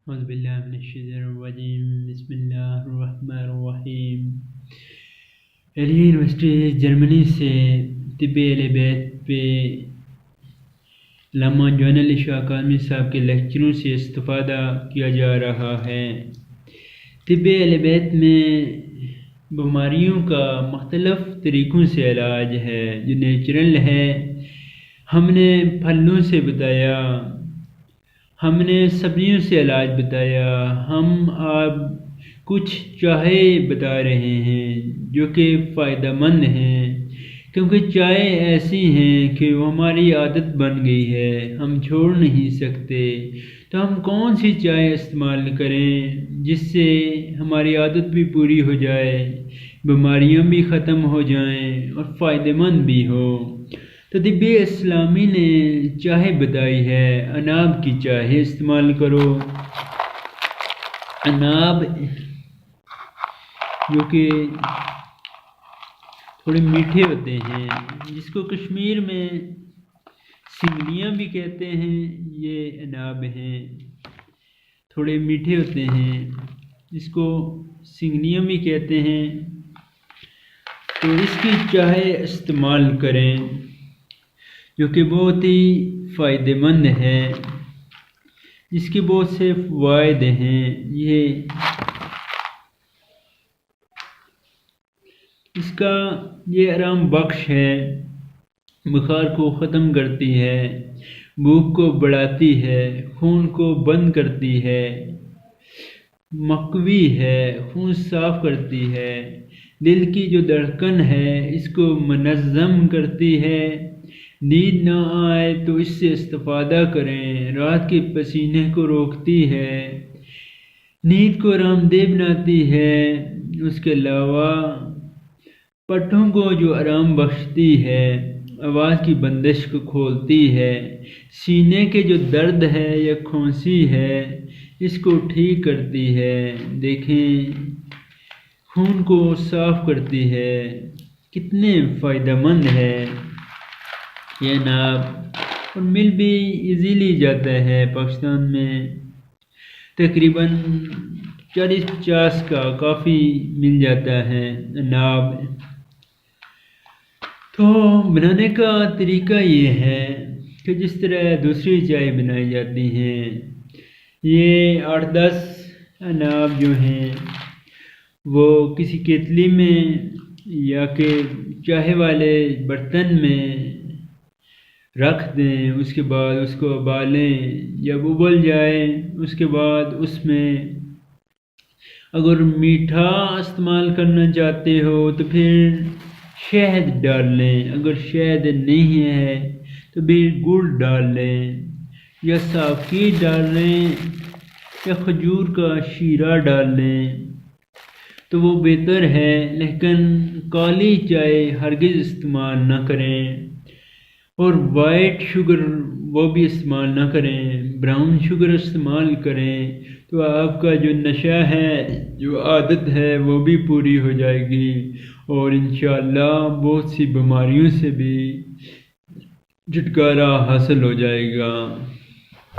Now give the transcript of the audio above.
اعوذ باللہ من الشیطان الرجیم بسم اللہ الرحمن الرحیم۔ علی یونیورسٹی جرمنی سے طب اہل بیت پہ علامہ جوان علی شاہ اکادمی صاحب کے لیکچروں سے استفادہ کیا جا رہا ہے۔ طب اہل بیت میں بیماریوں کا مختلف طریقوں سے علاج ہے جو نیچرل ہے۔ ہم نے پھلوں سے بتایا، ہم نے سبزیوں سے علاج بتایا، ہم آپ کچھ چائے بتا رہے ہیں جو کہ فائدہ مند ہیں، کیونکہ چائے ایسی ہیں کہ وہ ہماری عادت بن گئی ہے، ہم چھوڑ نہیں سکتے۔ تو ہم کون سی چائے استعمال کریں جس سے ہماری عادت بھی پوری ہو جائے، بیماریاں بھی ختم ہو جائیں اور فائدہ مند بھی ہو۔ تو طب اسلامی نے چائے بتائی ہے، اناب کی چائے استعمال کرو۔ اناب جو کہ تھوڑے میٹھے ہوتے ہیں، جس کو کشمیر میں سنگلیاں بھی کہتے ہیں، یہ اناب ہیں، تھوڑے میٹھے ہوتے ہیں، جس کو سنگلیاں بھی کہتے ہیں۔ تو اس کی چائے استعمال کریں جو کہ بہت ہی فائدہ مند ہے، جس کے بہت سے فوائد ہیں۔ یہ آرام بخش ہے، بخار کو ختم کرتی ہے، بھوک کو بڑھاتی ہے، خون کو بند کرتی ہے، مقوی ہے، خون صاف کرتی ہے، دل کی جو دھڑکن ہے اس کو منظم کرتی ہے۔ نیند نہ آئے تو اس سے استفادہ کریں، رات کے پسینے کو روکتی ہے، نیند کو آرام دہ بناتی ہے۔ اس کے علاوہ پٹھوں کو جو آرام بخشتی ہے، آواز کی بندش کو کھولتی ہے، سینے کے جو درد ہے یا کھانسی ہے اس کو ٹھیک کرتی ہے۔ دیکھیں، خون کو صاف کرتی ہے، کتنے فائدہ مند ہے یہ اناب، اور مل بھی ایزیلی جاتا ہے۔ پاکستان میں تقریباً 40-50 کا کافی مل جاتا ہے اناب۔ تو بنانے کا طریقہ یہ ہے کہ جس طرح دوسری چائے بنائی جاتی ہیں، یہ 8-10 اناب جو ہیں وہ کسی کیتلی میں یا کہ چائے والے برتن میں رکھ دیں، اس کے بعد اس کو ابالیں، جب ابل جائے اس کے بعد اس میں اگر میٹھا استعمال کرنا چاہتے ہو تو پھر شہد ڈال لیں، اگر شہد نہیں ہے تو پھر گڑ ڈال لیں، یا ساکی ڈال لیں، یا کھجور کا شیرہ ڈال لیں تو وہ بہتر ہے۔ لیکن کالی چائے ہرگز استعمال نہ کریں، اور وائٹ شوگر وہ بھی استعمال نہ کریں، براؤن شوگر استعمال کریں تو آپ کا جو نشہ ہے، جو عادت ہے وہ بھی پوری ہو جائے گی، اور انشاءاللہ بہت سی بیماریوں سے بھی چھٹکارا حاصل ہو جائے گا۔